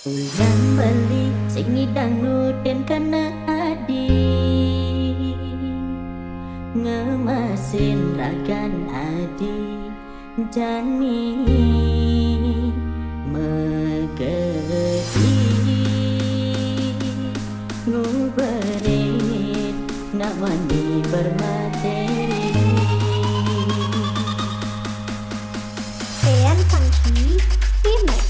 Ulang beli sing ngidangnutin kana adi ngemasin ragan adi jani megedi nguberit nak mandi bermateri Ean Funky Remix.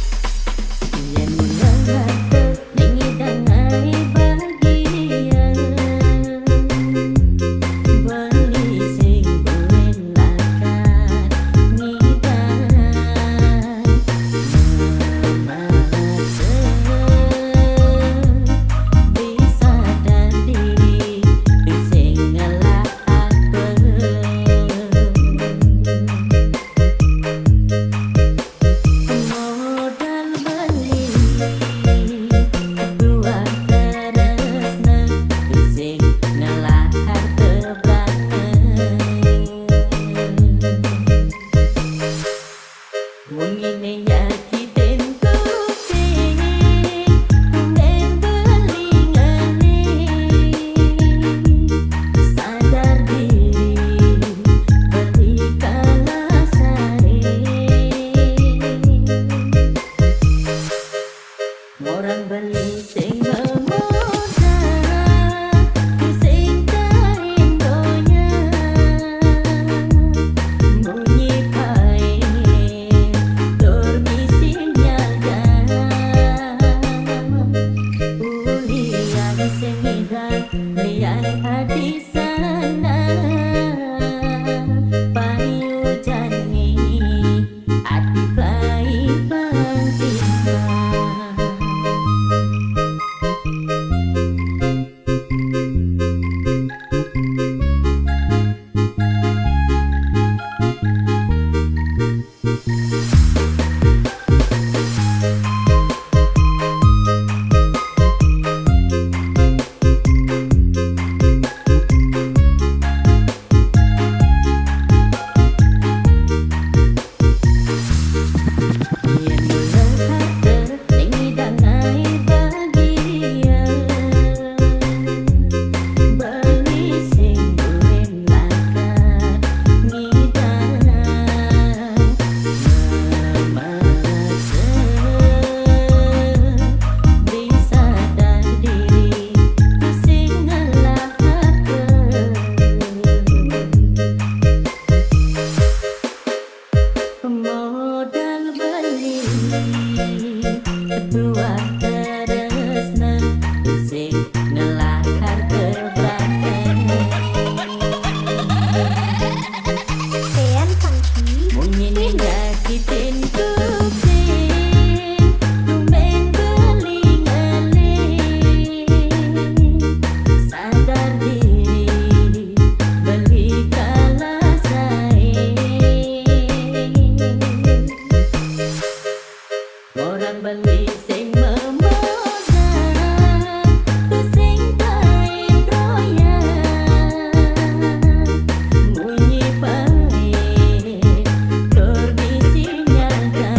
yen mengangkat ningidang ai bagian beli sing buin lakan ngidang memaksa bisa dan diri sing ngalah apa modal beli dua teresna sing ngelahar tebangan mun ngene nyakitin kuping tumben beli ngene sadar diri beli kalah sare orang beli sing memuda sing kain donya bunyi pai tur bisin nyaga ulian sing hidang lian hati sana payu jani ati pai bangkitkan yen mulai ningidang ai bagian beli sing buin lakan ngidang memaksa bisa dan diri sing ngalah modal beli dua teresna sing ngelakar tebangan Ean Funky mun ngene nyakitin kuping tumben beli ngene sadar diri beli kalah sae orang beli sing memoda sing kain royan bunyi pai tur bisin nyaga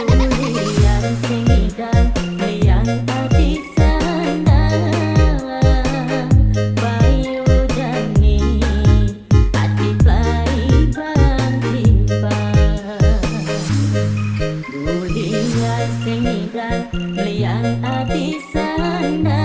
ulian sing hidang liang hati sana payu jani ati pai bangkitkan ulian sing hidang liang hati sana